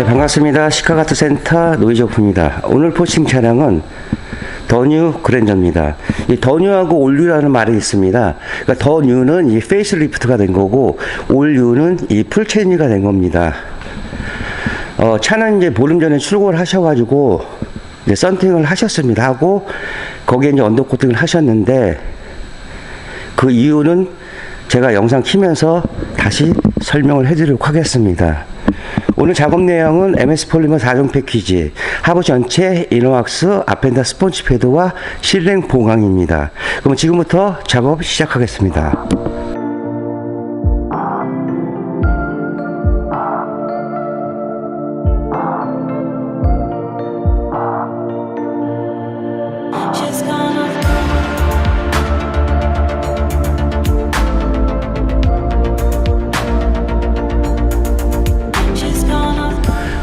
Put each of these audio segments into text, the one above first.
네, 반갑습니다. 시카가트 센터 노이저프입니다. 오늘 포칭 차량은 더뉴 그랜저입니다. 이 더뉴하고 올뉴라는 말이 있습니다. 그러니까 더뉴는 이 페이스리프트가 된 거고 올뉴는 이 풀체인지가 된 겁니다. 차는 이제 보름 전에 출고를 하셔가지고 이제 썬팅을 하셨습니다. 하고 거기에 이제 언더코팅을 하셨는데 그 이유는 제가 영상 키면서 다시 설명을 해드리도록 하겠습니다. 오늘 작업 내용은 MS 폴리머 4종 패키지, 하부 전체 이너왁스, 아펜다 스폰지 패드와 실링 보강입니다. 그럼 지금부터 작업 시작하겠습니다.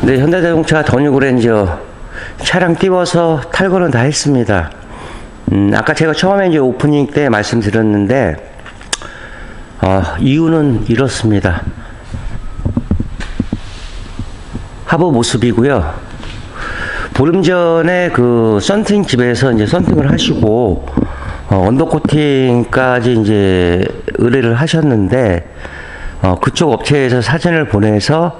네, 현대자동차 더뉴 그랜저 차량 띄워서 탈거는 다 했습니다. 아까 제가 처음에 이제 오프닝 때 말씀드렸는데 이유는 이렇습니다. 하부 모습이고요. 보름 전에 그 썬팅 집에서 이제 썬팅을 하시고 언더코팅까지 이제 의뢰를 하셨는데 그쪽 업체에서 사진을 보내서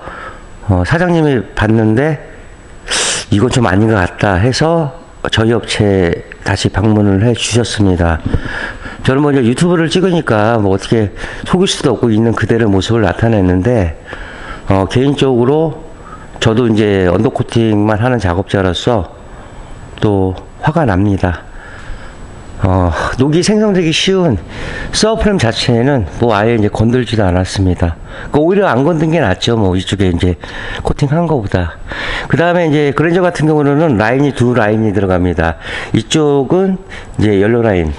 사장님이 봤는데 이건 좀 아닌 것 같다 해서 저희 업체에 다시 방문을 해 주셨습니다. 저는 먼저 유튜브를 찍으니까 뭐 어떻게 속일 수도 없고 있는 그대로의 모습을 나타냈는데 개인적으로 저도 이제 언더코팅만 하는 작업자로서 또 화가 납니다. 녹이 생성되기 쉬운 서프레임 자체는 뭐 아예 이제 건들지도 않았습니다. 오히려 안 건든 게 낫죠. 뭐 이쪽에 이제 코팅한 거보다. 그 다음에 이제 그랜저 같은 경우는 라인이 두 라인이 들어갑니다. 이쪽은 이제 옐로 라인,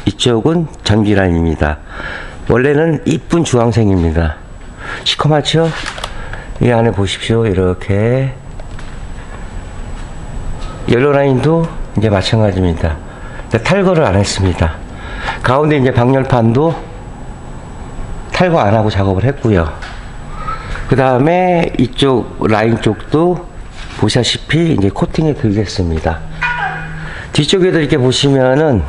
이쪽은 전기 라인입니다. 원래는 이쁜 주황색입니다. 시커멓죠? 이 안에 보십시오. 이렇게 옐로 라인도 이제 마찬가지입니다. 탈거를 안 했습니다. 가운데 이제 방열판도 탈거 안 하고 작업을 했고요. 그 다음에 이쪽 라인 쪽도 보시다시피 이제 코팅이 들겠습니다. 뒤쪽에도 이렇게 보시면은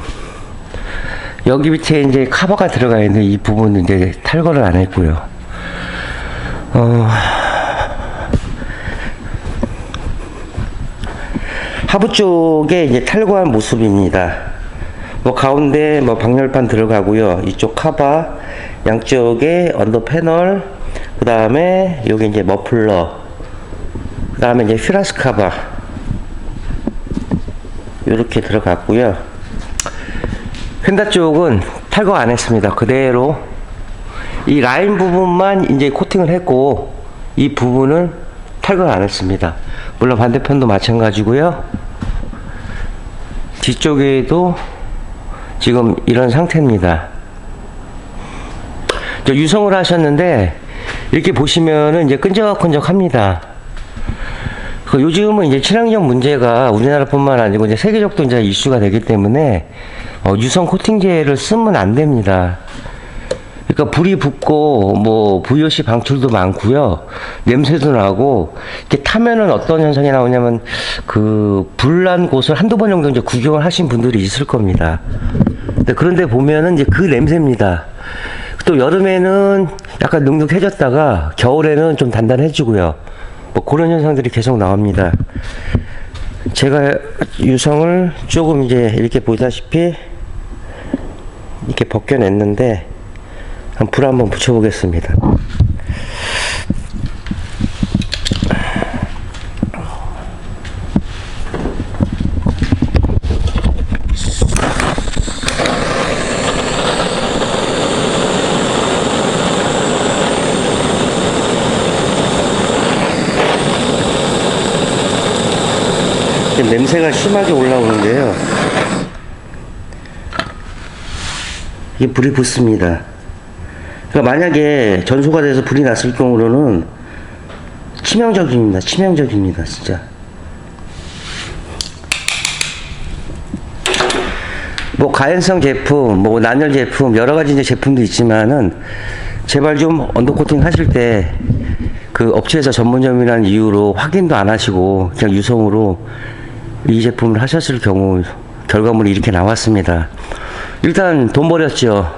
여기 밑에 이제 카버가 들어가 있는 이 부분은 이제 탈거를 안 했고요. 하부 쪽에 이제 탈거한 모습입니다. 뭐 가운데 뭐 방열판 들어가고요. 이쪽 카바, 양쪽에 언더 패널, 그 다음에 여기 이제 머플러, 그 다음에 이제 휘라스 카바 이렇게 들어갔고요. 펜다 쪽은 탈거 안 했습니다. 그대로 이 라인 부분만 이제 코팅을 했고 이 부분은 탈거 안 했습니다. 물론 반대편도 마찬가지고요. 뒤쪽에도 지금 이런 상태입니다. 저 유성을 하셨는데 이렇게 보시면은 이제 끈적끈적합니다. 요즘은 이제 친환경 문제가 우리나라뿐만 아니고 이제 세계적으로 이제 이슈가 되기 때문에 유성 코팅제를 쓰면 안 됩니다. 그러니까 불이 붙고 뭐 VOC 방출도 많고요. 냄새도 나고 이렇게 타면은 어떤 현상이 나오냐면 그 불난 곳을 한두 번 정도 이제 구경을 하신 분들이 있을 겁니다. 그런데 보면은 이제 그 냄새입니다. 또 여름에는 약간 눅눅해졌다가 겨울에는 좀 단단해지고요. 뭐 그런 현상들이 계속 나옵니다. 제가 유성을 조금 이제 이렇게 보다시피 이렇게 벗겨냈는데 불 한번 붙여보겠습니다. 냄새가 심하게 올라오는데요. 이게 불이 붙습니다. 그러니까 만약에 전소가 돼서 불이 났을 경우로는 치명적입니다. 치명적입니다. 진짜. 뭐 가연성 제품, 뭐 난열 제품, 여러 가지 이제 제품도 있지만은 제발 좀 언더코팅 하실 때 그 업체에서 전문점이라는 이유로 확인도 안 하시고 그냥 유성으로 이 제품을 하셨을 경우 결과물이 이렇게 나왔습니다. 일단 돈 버렸죠.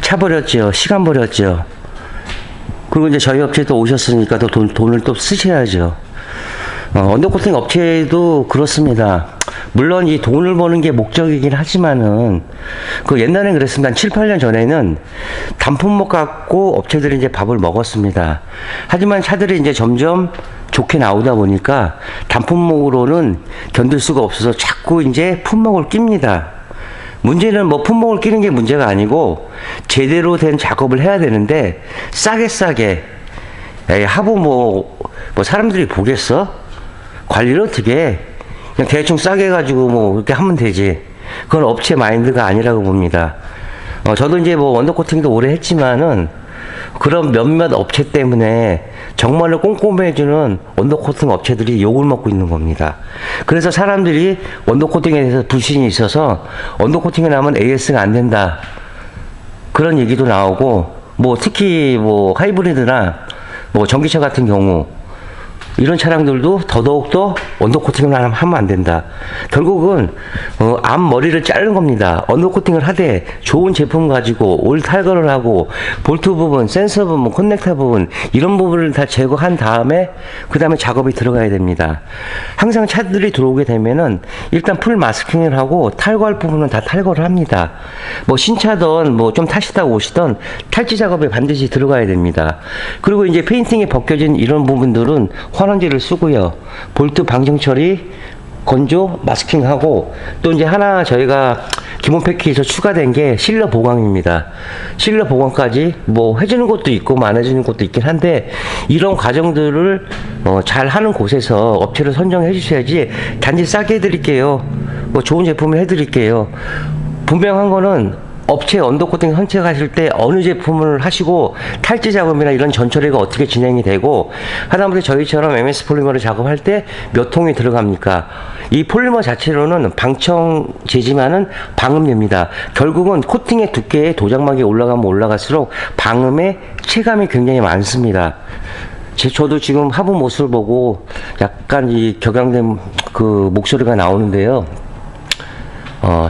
차 버렸죠. 시간 버렸죠. 그리고 이제 저희 업체에 또 오셨으니까 또 돈을 또 쓰셔야죠. 언더코팅 업체도 그렇습니다. 물론 이 돈을 버는 게 목적이긴 하지만은, 그 옛날엔 그랬습니다. 한 7, 8년 전에는 단품목 갖고 업체들이 이제 밥을 먹었습니다. 하지만 차들이 이제 점점 좋게 나오다 보니까 단품목으로는 견딜 수가 없어서 자꾸 이제 품목을 낍니다. 문제는 뭐 품목을 끼는 게 문제가 아니고 제대로 된 작업을 해야 되는데 싸게 에이, 하부 뭐 사람들이 보겠어? 관리를 어떻게 해? 그냥 대충 싸게 해가지고 뭐 이렇게 하면 되지. 그건 업체 마인드가 아니라고 봅니다. 저도 이제 뭐 언더코팅도 오래 했지만은 그런 몇몇 업체 때문에 정말로 꼼꼼해주는 언더코팅 업체들이 욕을 먹고 있는 겁니다. 그래서 사람들이 언더코팅에 대해서 불신이 있어서 언더코팅에 나오면 AS가 안 된다, 그런 얘기도 나오고, 뭐 특히 뭐 하이브리드나 뭐 전기차 같은 경우 이런 차량들도 더더욱더 언더코팅을 하면 안 된다. 결국은 앞머리를 자르는 겁니다. 언더코팅을 하되 좋은 제품 가지고 올 탈거를 하고 볼트 부분, 센서 부분, 커넥터 부분 이런 부분을 다 제거한 다음에 그 다음에 작업이 들어가야 됩니다. 항상 차들이 들어오게 되면은 일단 풀 마스킹을 하고 탈거할 부분은 다 탈거를 합니다. 뭐 신차든 뭐 좀 타시다 오시던 탈지 작업에 반드시 들어가야 됩니다. 그리고 이제 페인팅이 벗겨진 이런 부분들은 환원제를 쓰고요. 볼트 방정 처리, 건조, 마스킹하고, 또 이제 하나 저희가 기본 패키지에서 추가된 게 실러 보강입니다. 실러 보강까지 뭐 해주는 것도 있고 안 해주는 것도 있긴 한데, 이런 과정들을 잘 하는 곳에서 업체를 선정해 주셔야지 단지 싸게 해드릴게요, 뭐 좋은 제품을 해드릴게요, 분명한 거는 업체 언더코팅 선택하실 때 어느 제품을 하시고 탈지 작업이나 이런 전처리가 어떻게 진행이 되고, 하다못해 저희처럼 MS 폴리머를 작업할 때 몇 통이 들어갑니까? 이 폴리머 자체로는 방청제지만은 방음됩니다. 결국은 코팅의 두께에 도장막이 올라가면 올라갈수록 방음의 체감이 굉장히 많습니다. 저도 지금 하부 모습을 보고 약간 이 격양된 그 목소리가 나오는데요.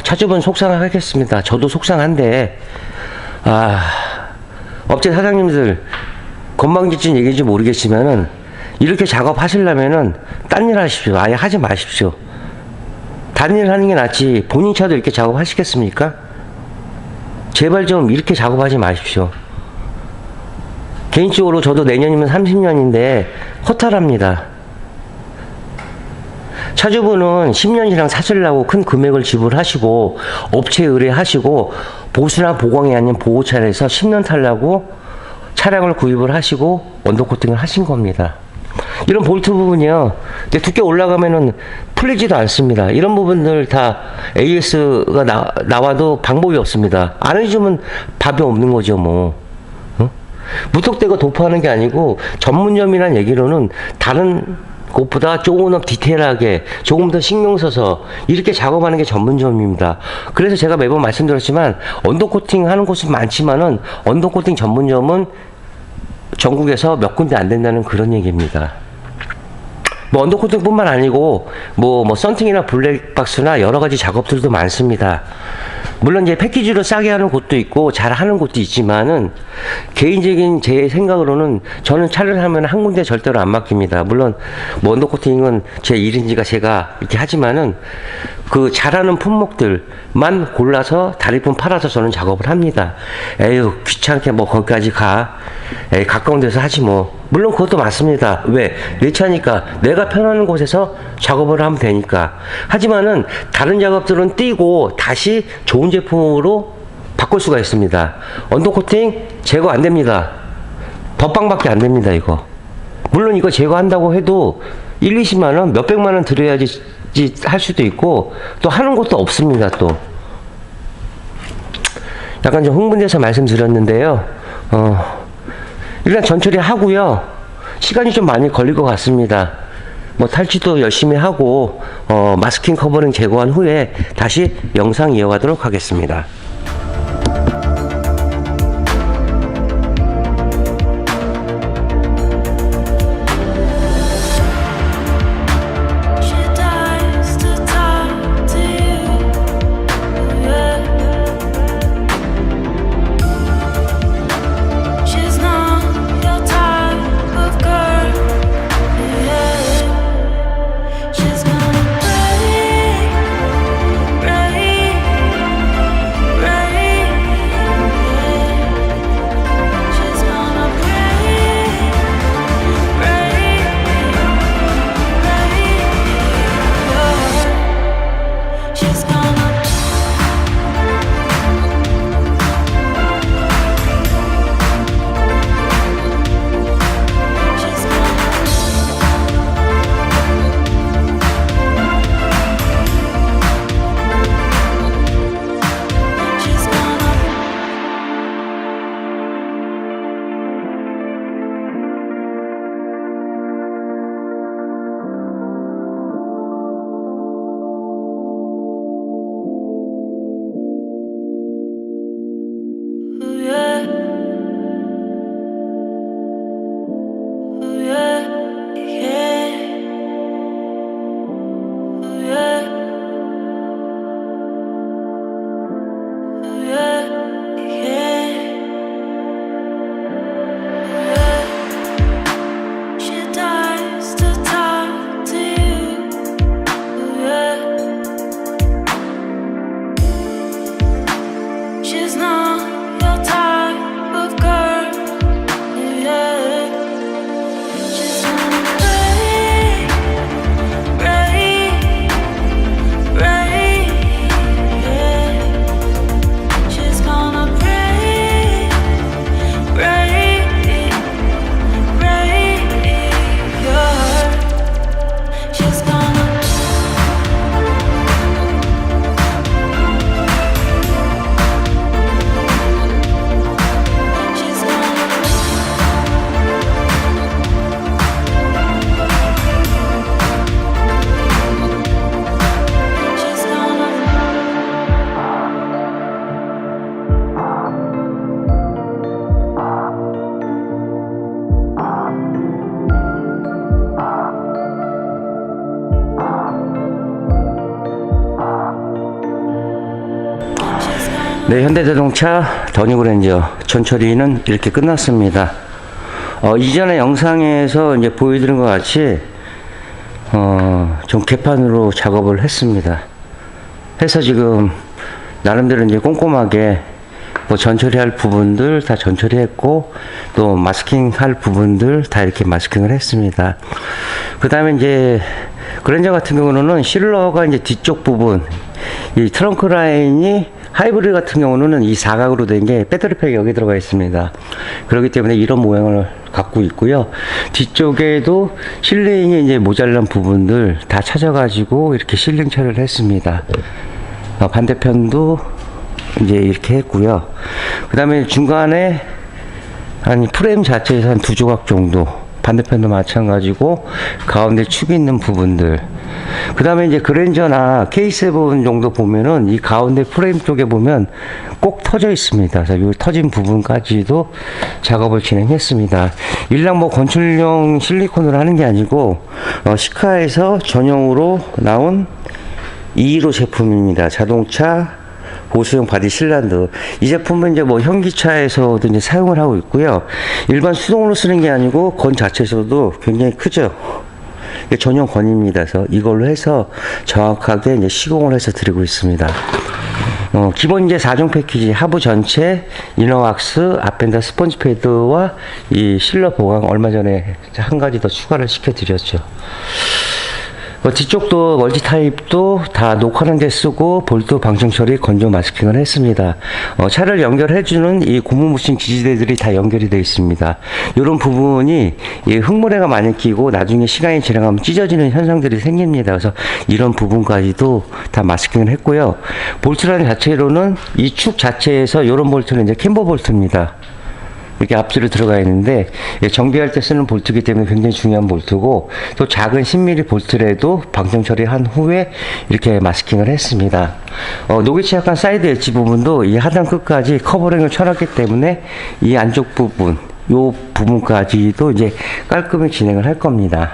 차주분 속상하겠습니다. 저도 속상한데, 업체 사장님들 건방지진 얘기인지 모르겠지만은 이렇게 작업하시려면은 딴 일 하십시오. 아예 하지 마십시오. 다른 일 하는 게 낫지 본인 차도 이렇게 작업하시겠습니까? 제발 좀 이렇게 작업하지 마십시오. 개인적으로 저도 내년이면 30년인데 허탈합니다. 차주분은 10년이랑 사주려고 큰 금액을 지불하시고 업체에 의뢰하시고 보수나 보강이 아닌 보호차에서 10년 타려고 차량을 구입을 하시고 언더코팅을 하신 겁니다. 이런 볼트 부분이요, 두께 올라가면은 풀리지도 않습니다. 이런 부분들 다 AS가 나와도 방법이 없습니다. 안 해주면 답이 없는 거죠, 뭐. 무턱대고 도포하는 게 아니고 전문점이란 얘기로는 다른 그것보다 조금 더 디테일하게, 조금 더 신경 써서 이렇게 작업하는 게 전문점입니다. 그래서 제가 매번 말씀드렸지만 언더코팅 하는 곳은 많지만은 언더코팅 전문점은 전국에서 몇 군데 안 된다는 그런 얘기입니다. 뭐 언더코팅 뿐만 아니고 뭐 썬팅이나 블랙박스나 여러 가지 작업들도 많습니다. 물론 이제 패키지로 싸게 하는 곳도 있고 잘 하는 곳도 있지만은, 개인적인 제 생각으로는 저는 차를 하면 한 군데 절대로 안 맡깁니다. 물론 뭐 언더코팅은 제 일인지가 제가 이렇게 하지만은 그 잘하는 품목들만 골라서 다리품 팔아서 저는 작업을 합니다. 에휴 귀찮게 뭐 거기까지 에이 가까운 데서 하지 뭐. 물론 그것도 맞습니다. 왜? 내 차니까 내가 편한 곳에서 작업을 하면 되니까. 하지만은 다른 작업들은 띄고 다시 좋은 제품으로 바꿀 수가 있습니다. 언더코팅 제거 안 됩니다. 덧방밖에 안 됩니다, 이거. 물론 이거 제거한다고 해도 1, 20만 원, 몇백만 원 들여야지 할 수도 있고, 또 하는 것도 없습니다, 또. 약간 좀 흥분돼서 말씀드렸는데요. 일단 전처리 하고요. 시간이 좀 많이 걸릴 것 같습니다. 뭐 탈취도 열심히 하고 마스킹 커버링 제거한 후에 다시 영상 이어가도록 하겠습니다. 네, 현대자동차 더뉴그랜저 전처리는 이렇게 끝났습니다. 이전에 영상에서 이제 보여드린 것 같이 좀 개판으로 작업을 했습니다. 해서 지금 나름대로 이제 꼼꼼하게 뭐 전처리할 부분들 다 전처리했고, 또 마스킹 할 부분들 다 이렇게 마스킹을 했습니다. 그 다음에 이제 그랜저 같은 경우는 실러가 이제 뒤쪽 부분, 이 트렁크 라인이 하이브리드 같은 경우는 이 사각으로 된 게 배터리팩이 여기 들어가 있습니다. 그렇기 때문에 이런 모양을 갖고 있고요. 뒤쪽에도 실링이 이제 모자란 부분들 다 찾아가지고 이렇게 실링 처리를 했습니다. 반대편도 이제 이렇게 했고요. 그 다음에 중간에 한 프레임 자체에서 한 2조각 정도, 반대편도 마찬가지고 가운데 축이 있는 부분들, 그 다음에 이제 그랜저나 K7 정도 보면은 이 가운데 프레임 쪽에 보면 꼭 터져 있습니다. 그래서 이 터진 부분까지도 작업을 진행했습니다. 일량 뭐 건축용 실리콘으로 하는 게 아니고 시카에서 전용으로 나온 215 제품입니다. 자동차 보수용 바디 실란드. 이 제품은 이제 뭐 현기차에서도 이제 사용을 하고 있고요. 일반 수동으로 쓰는 게 아니고 건 자체에서도 굉장히 크죠. 이게 전용 건입니다. 그래서 이걸로 해서 정확하게 이제 시공을 해서 드리고 있습니다. 기본 이제 4종 패키지, 하부 전체, 이너왁스, 앞엔더 스펀지 패드와 이 실러 보강 얼마 전에 한 가지 더 추가를 시켜 드렸죠. 뒤쪽도 멀티 타입도 다 녹화하는 데 쓰고 볼트 방충 처리 건조 마스킹을 했습니다. 차를 연결해주는 이 고무 부신 지지대들이 다 연결이 되어 있습니다. 이런 부분이 이 흙모래가 많이 끼고 나중에 시간이 지나가면 찢어지는 현상들이 생깁니다. 그래서 이런 부분까지도 다 마스킹을 했고요. 볼트라는 자체로는 이 축 자체에서 이런 볼트는 이제 캠버 볼트입니다. 이렇게 앞뒤로 들어가 있는데 정비할 때 쓰는 볼트이기 때문에 굉장히 중요한 볼트고, 또 작은 10mm 볼트라도 방정 처리한 후에 이렇게 마스킹을 했습니다. 녹이 취약한 사이드 엣지 부분도 이 하단 끝까지 커버링을 쳐놨기 때문에 이 안쪽 부분, 요 부분까지도 이제 깔끔히 진행을 할 겁니다.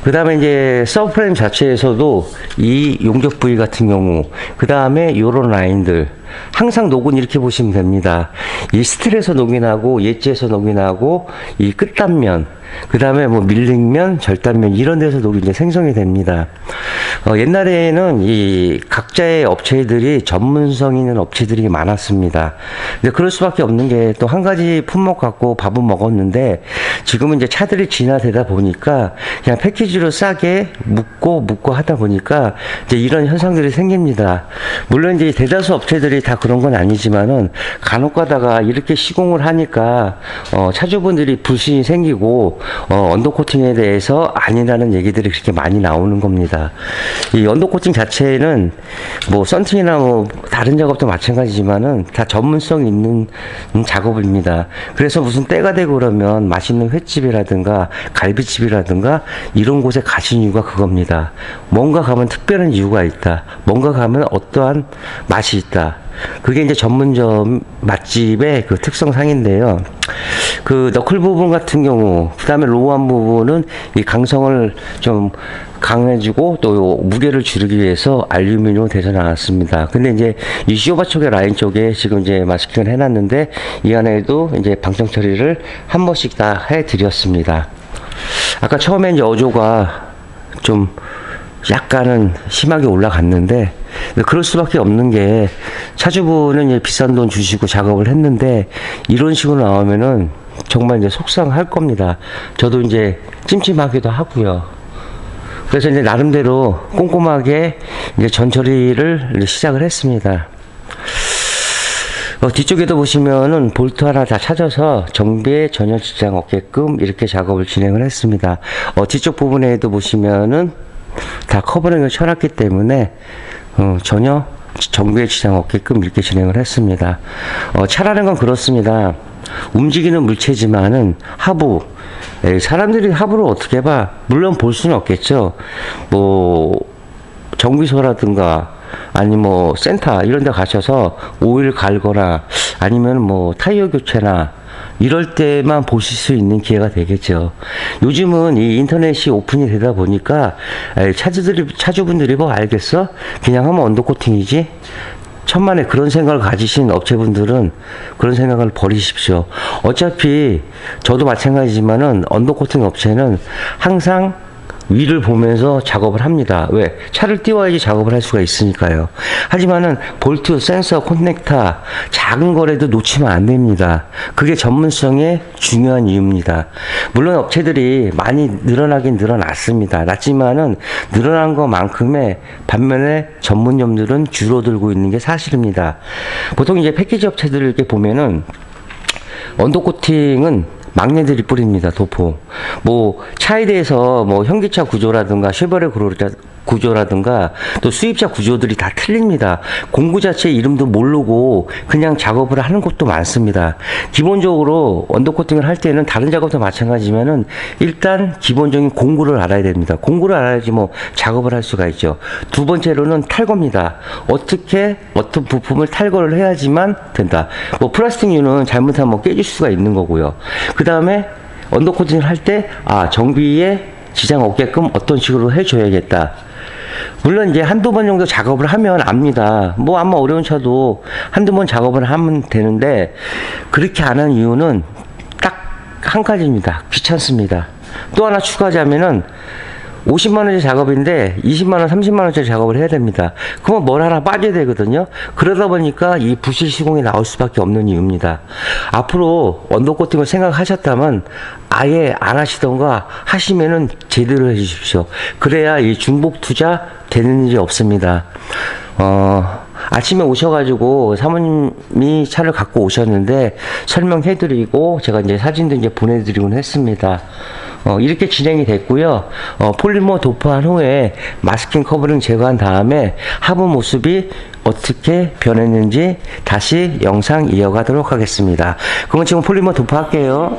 그 다음에 이제 서브프레임 자체에서도 이 용접 부위 같은 경우, 그 다음에 요런 라인들 항상 녹은 이렇게 보시면 됩니다. 이 스틸에서 녹이 나고, 예지에서 녹이 나고, 이 끝단면, 그 다음에 뭐 밀링면, 절단면 이런 데서 녹이 이제 생성이 됩니다. 옛날에는 이 각자의 업체들이 전문성 있는 업체들이 많았습니다. 근데 그럴 수밖에 없는 게 또 한 가지 품목 갖고 밥은 먹었는데, 지금은 이제 차들이 진화되다 보니까 그냥 패키지로 싸게 묶고 하다 보니까 이제 이런 현상들이 생깁니다. 물론 이제 대다수 업체들이 다 그런 건 아니지만은 간혹 가다가 이렇게 시공을 하니까 차주분들이 불신이 생기고 언더코팅에 대해서 아니라는 얘기들이 그렇게 많이 나오는 겁니다. 이 언더코팅 자체는 뭐 썬팅이나 뭐 다른 작업도 마찬가지지만은 다 전문성 있는 작업입니다. 그래서 무슨 때가 되고 그러면 맛있는 횟집이라든가 갈비집이라든가 이런 곳에 가신 이유가 그겁니다. 뭔가 가면 특별한 이유가 있다. 뭔가 가면 어떠한 맛이 있다. 그게 이제 전문점 맛집의 그 특성상인데요. 그 너클 부분 같은 경우, 그 다음에 로우한 부분은 이 강성을 좀 강해지고 또 무게를 줄이기 위해서 알루미늄으로 대서 나왔습니다. 근데 이제 이 쇼바 쪽의 라인 쪽에 지금 이제 마스킹을 해놨는데, 이 안에도 이제 방청 처리를 한 번씩 다 해드렸습니다. 아까 처음에 이제 어조가 좀 약간은 심하게 올라갔는데, 그럴 수밖에 없는 게 차주분은 이제 비싼 돈 주시고 작업을 했는데 이런 식으로 나오면은 정말 이제 속상할 겁니다. 저도 이제 찜찜하기도 하고요. 그래서 이제 나름대로 꼼꼼하게 이제 전처리를 시작을 했습니다. 뒤쪽에도 보시면은 볼트 하나 다 찾아서 정비에 전혀 지장 없게끔 이렇게 작업을 진행을 했습니다. 뒤쪽 부분에도 보시면은 다 커버링을 쳐놨기 때문에 전혀 정비에 지장 없게끔 이렇게 진행을 했습니다. 차라는 건 그렇습니다. 움직이는 물체지만은 하부, 사람들이 하부를 어떻게 봐? 물론 볼 수는 없겠죠. 뭐 정비소라든가 아니 뭐 센터 이런 데 가셔서 오일 갈거나 아니면 뭐 타이어 교체나 이럴 때만 보실 수 있는 기회가 되겠죠. 요즘은 이 인터넷이 오픈이 되다 보니까 차주분들이 뭐 알겠어? 그냥 하면 언더코팅이지? 천만에 그런 생각을 가지신 업체분들은 그런 생각을 버리십시오. 어차피 저도 마찬가지지만은 언더코팅 업체는 항상 위를 보면서 작업을 합니다. 왜? 차를 띄워야지 작업을 할 수가 있으니까요. 하지만은 볼트, 센서, 커넥터 작은 거라도 놓치면 안 됩니다. 그게 전문성의 중요한 이유입니다. 물론 업체들이 많이 늘어나긴 늘어났습니다. 낮지만은 늘어난 것만큼의 반면에 전문점들은 줄어들고 있는 게 사실입니다. 보통 이제 패키지 업체들을 이렇게 보면은 언더코팅은 막내들이 뿌립니다. 도포. 뭐 차에 대해서 뭐 현기차 구조라든가 쉐보레 구조라든가 또 수입차 구조들이 다 틀립니다. 공구 자체 이름도 모르고 그냥 작업을 하는 곳도 많습니다. 기본적으로 언더코팅을 할 때는 다른 작업도 마찬가지지만은 일단 기본적인 공구를 알아야 됩니다. 공구를 알아야지 뭐 작업을 할 수가 있죠. 두 번째로는 탈거입니다. 어떻게 어떤 부품을 탈거를 해야지만 된다. 뭐 플라스틱류는 잘못하면 뭐 깨질 수가 있는 거고요. 그 다음에 언더코팅을 할 때 정비에 지장 없게끔 어떤 식으로 해줘야겠다. 물론 이제 한두 번 정도 작업을 하면 압니다. 뭐 아마 어려운 차도 한두 번 작업을 하면 되는데 그렇게 안 하는 이유는 딱 한 가지입니다. 귀찮습니다. 또 하나 추가하자면은 50만원짜리 작업인데 20만원, 30만원짜리 작업을 해야 됩니다. 그러면 뭘 하나 빠져야 되거든요. 그러다 보니까 이 부실 시공이 나올 수밖에 없는 이유입니다. 앞으로 언더코팅을 생각하셨다면 아예 안 하시던가 하시면은 제대로 해주십시오. 그래야 이 중복 투자 되는 일이 없습니다. 아침에 오셔가지고 사모님이 차를 갖고 오셨는데 설명해드리고 제가 이제 사진도 이제 보내드리곤 했습니다. 이렇게 진행이 됐고요. 폴리머 도포한 후에 마스킹 커버링 제거한 다음에 하부 모습이 어떻게 변했는지 다시 영상 이어가도록 하겠습니다. 그럼 지금 폴리머 도포할게요.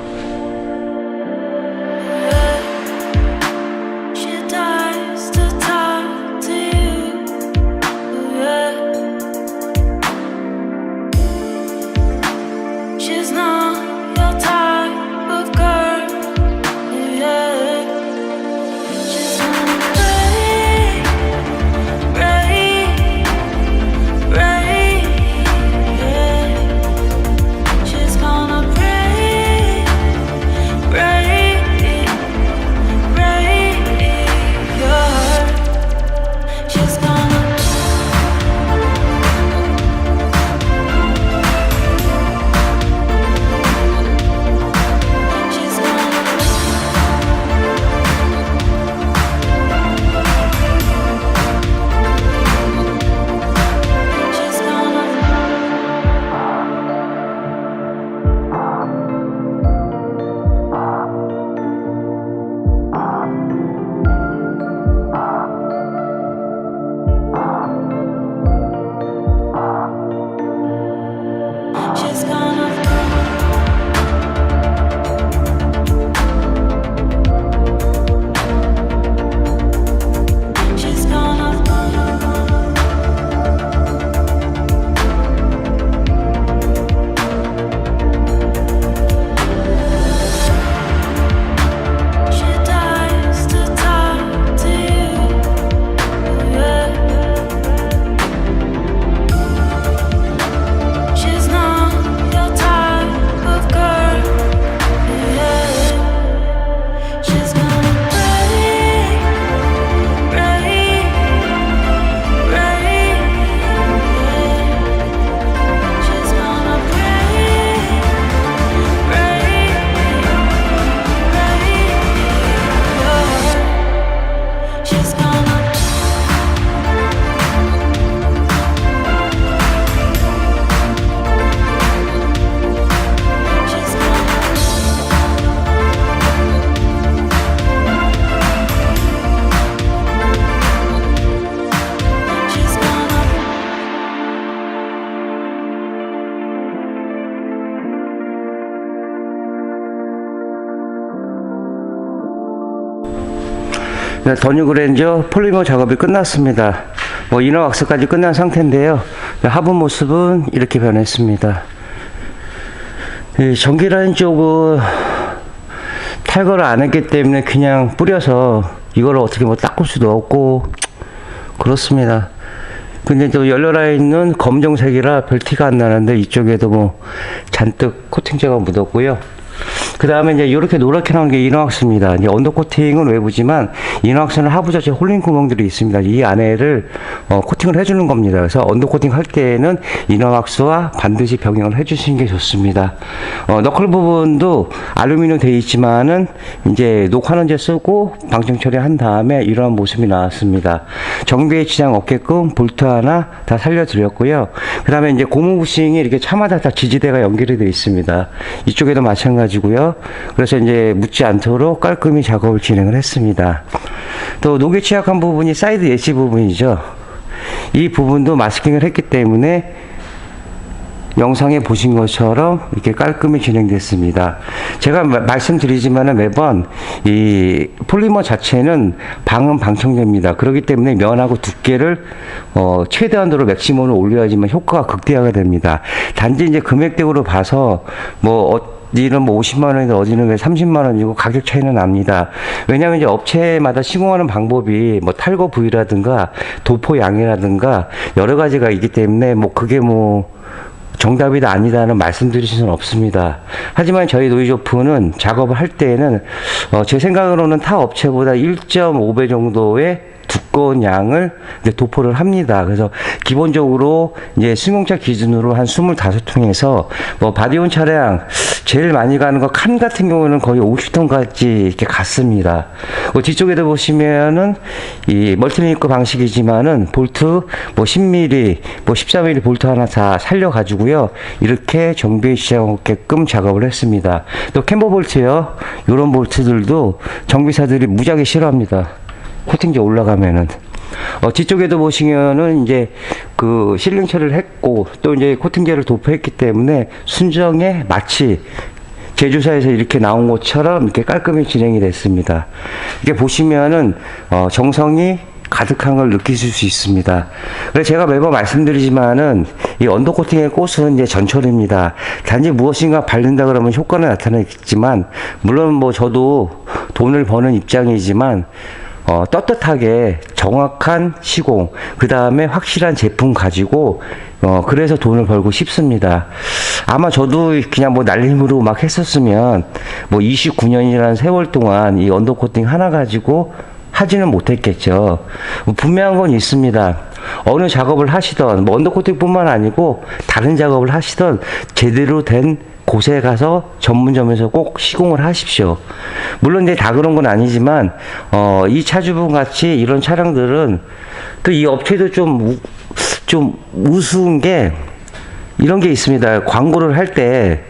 더뉴 그랜저 폴리머 작업이 끝났습니다. 뭐 이너 왁스까지 끝난 상태인데요. 하부 모습은 이렇게 변했습니다. 이 전기 라인 쪽은 탈거를 안 했기 때문에 그냥 뿌려서 이거를 어떻게 뭐 닦을 수도 없고 그렇습니다. 근데 또 열려라 있는 검정색이라 별 티가 안 나는데 이쪽에도 뭐 잔뜩 코팅제가 묻었고요. 그 다음에 이제 이렇게 노랗게 나온 게 이너왁스입니다. 이제 언더 코팅은 외부지만 이너왁스는 하부 자체 홀링 구멍들이 있습니다. 이 안에를 코팅을 해주는 겁니다. 그래서 언더 코팅 할 때에는 이너왁스와 반드시 병행을 해주시는 게 좋습니다. 너클 부분도 알루미늄 되어 있지만은 이제 녹화는제 쓰고 방청 처리한 다음에 이러한 모습이 나왔습니다. 정비에 지장 없게끔 볼트 하나 다 살려드렸고요. 그 다음에 이제 고무 부싱이 이렇게 차마다 다 지지대가 연결이 되어 있습니다. 이쪽에도 마찬가지고요. 그래서 이제 묻지 않도록 깔끔히 작업을 진행을 했습니다. 또 녹에 취약한 부분이 사이드 예시 부분이죠. 이 부분도 마스킹을 했기 때문에 영상에 보신 것처럼 이렇게 깔끔히 진행됐습니다. 제가 말씀드리지만 매번 이 폴리머 자체는 방음 방청제입니다. 그렇기 때문에 면하고 두께를 최대한으로 맥시멈을 올려야지만 효과가 극대화가 됩니다. 단지 이제 금액대로 봐서 어디는 50만원이든 어디는 왜 30만원이고 가격 차이는 납니다. 왜냐하면 이제 업체마다 시공하는 방법이 탈거 부위라든가 도포 양이라든가 여러 가지가 있기 때문에 그게 정답이다 아니다는 말씀드릴 수는 없습니다. 하지만 저희 노이조프는 작업을 할 때에는 제 생각으로는 타 업체보다 1.5배 정도의 두꺼운 양을 이제 도포를 합니다. 그래서 기본적으로 이제 승용차 기준으로 한 25통에서 바디온 차량 제일 많이 가는 거 칸 같은 경우는 거의 50톤까지 이렇게 갔습니다. 뒤쪽에도 보시면은 이 멀티링크 방식이지만은 볼트 10mm, 14mm 볼트 하나 다 살려 가지고요. 이렇게 정비에 시작하게끔 작업을 했습니다. 또 캠버 볼트요. 이런 볼트들도 정비사들이 무지하게 싫어합니다. 코팅제 올라가면은. 뒤쪽에도 보시면은 이제 그 실링 처리를 했고 또 이제 코팅제를 도포했기 때문에 순정에 마치 제조사에서 이렇게 나온 것처럼 이렇게 깔끔히 진행이 됐습니다. 이게 보시면은 정성이 가득한 걸 느끼실 수 있습니다. 그래서 제가 매번 말씀드리지만은 이 언더코팅의 꽃은 이제 전철입니다. 단지 무엇인가 바른다 그러면 효과는 나타나겠지만 물론 저도 돈을 버는 입장이지만 떳떳하게 정확한 시공, 그 다음에 확실한 제품 가지고, 그래서 돈을 벌고 싶습니다. 아마 저도 그냥 날림으로 막 했었으면, 29년이라는 세월 동안 이 언더코팅 하나 가지고 하지는 못했겠죠. 분명한 건 있습니다. 어느 작업을 하시던, 언더코팅 뿐만 아니고, 다른 작업을 하시던 제대로 된 곳에 가서 전문점에서 꼭 시공을 하십시오. 물론 이제 다 그런 건 아니지만 이 차주분 같이 이런 차량들은 또 이 업체도 좀 우스운 게 이런 게 있습니다. 광고를 할 때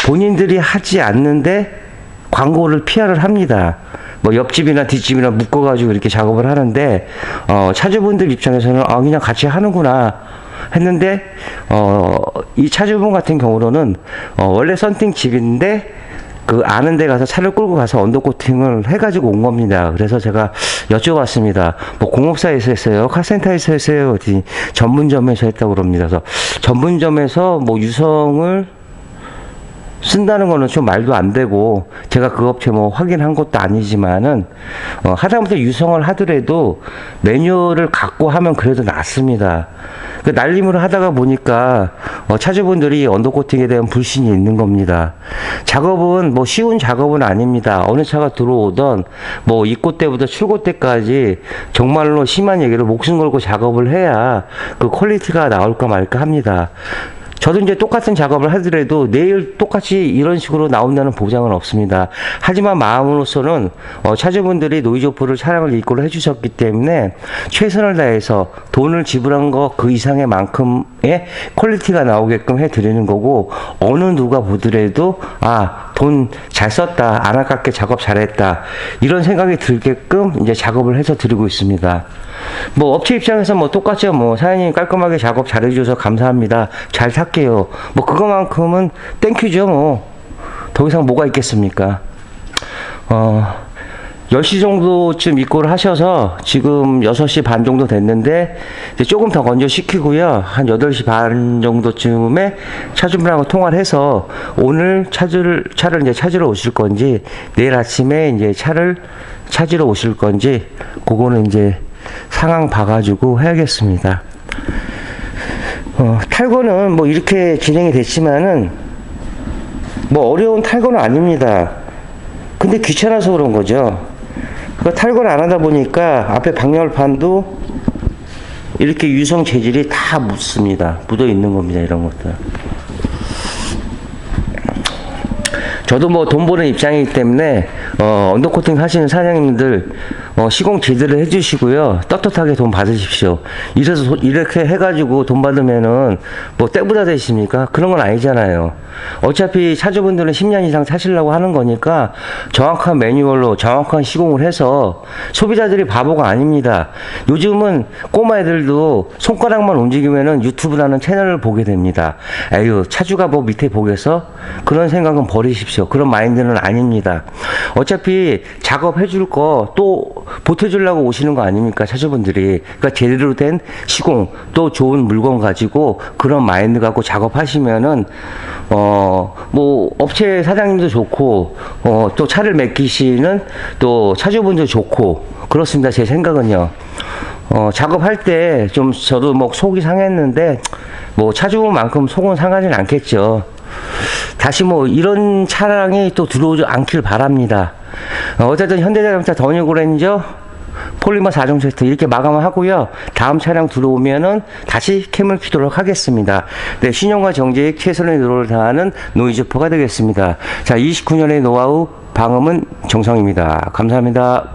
본인들이 하지 않는데 광고를 PR을 합니다. 옆집이나 뒷집이나 묶어가지고 이렇게 작업을 하는데 차주분들 입장에서는 그냥 같이 하는구나 했는데 이 차주분 같은 경우로는 원래 썬팅 집인데 그 아는 데 가서 차를 끌고 가서 언더코팅을 해가지고 온 겁니다. 그래서 제가 여쭤봤습니다. 공업사에서 했어요? 카센터에서 했어요? 어디 전문점에서 했다고 그럽니다. 그래서 전문점에서 유성을 쓴다는 거는 좀 말도 안 되고 제가 그 업체 확인한 것도 아니지만은 하다못해 유성을 하더라도 매뉴얼을 갖고 하면 그래도 낫습니다. 그 날림으로 하다가 보니까 차주분들이 언더코팅에 대한 불신이 있는 겁니다. 작업은 쉬운 작업은 아닙니다. 어느 차가 들어오던 입고 때부터 출고 때까지 정말로 심한 얘기를 목숨 걸고 작업을 해야 그 퀄리티가 나올까 말까 합니다. 저도 이제 똑같은 작업을 하더라도 내일 똑같이 이런 식으로 나온다는 보장은 없습니다. 하지만 마음으로서는 차주분들이 노이조프를 차량을 입고를 해주셨기 때문에 최선을 다해서 돈을 지불한 거 그 이상의 만큼의 퀄리티가 나오게끔 해드리는 거고 어느 누가 보더라도 돈 잘 썼다, 안 아깝게 작업 잘했다 이런 생각이 들게끔 이제 작업을 해서 드리고 있습니다. 업체 입장에서 똑같죠. 사장님 깔끔하게 작업 잘해주셔서 감사합니다. 잘 살게요. 그거만큼은 땡큐죠. 더 이상 뭐가 있겠습니까? 10시 정도쯤 입고를 하셔서 지금 6시 반 정도 됐는데 이제 조금 더 건조시키고요. 한 8시 반 정도쯤에 차주분하고 통화를 해서 오늘 차를 이제 찾으러 오실 건지 내일 아침에 이제 차를 찾으러 오실 건지 그거는 이제 상황 봐가지고 해야겠습니다. 탈거는 뭐 이렇게 진행이 됐지만은 뭐 어려운 탈거는 아닙니다. 근데 귀찮아서 그런 거죠. 그 탈거를 안 하다 보니까 앞에 방열판도 이렇게 유성 재질이 다 묻습니다. 묻어 있는 겁니다. 이런 것들. 저도 뭐 돈 버는 입장이기 때문에 언더코팅 하시는 사장님들 시공 제대로 해주시고요. 떳떳하게 돈 받으십시오. 이렇게 해가지고 돈 받으면은 뭐 떼부자 되십니까? 그런 건 아니잖아요. 어차피 차주분들은 10년 이상 사시려고 하는 거니까 정확한 매뉴얼로 정확한 시공을 해서 소비자들이 바보가 아닙니다. 요즘은 꼬마 애들도 손가락만 움직이면은 유튜브라는 채널을 보게 됩니다. 에휴, 차주가 뭐 밑에 보겠어? 그런 생각은 버리십시오. 그런 마인드는 아닙니다. 어차피 작업해 줄 거 또 보태주려고 오시는 거 아닙니까? 차주분들이. 그러니까 제대로 된 시공 또 좋은 물건 가지고 그런 마인드 갖고 작업하시면은 뭐 업체 사장님도 좋고 또 차를 맡기시는 또 차주분도 좋고 그렇습니다. 제 생각은요. 작업할 때 좀 저도 뭐 속이 상했는데 뭐 차주분만큼 속은 상하진 않겠죠. 다시 뭐 이런 차량이 또 들어오지 않길 바랍니다. 어쨌든 현대자동차 더뉴그랜저 폴리머 4종 세트 이렇게 마감을 하고요. 다음 차량 들어오면은 다시 캠을 키도록 하겠습니다. 네, 신용과 정제익 최선의 노력을 다하는 노이즈퍼가 되겠습니다. 자, 29년의 노하우 방음은 정성입니다. 감사합니다.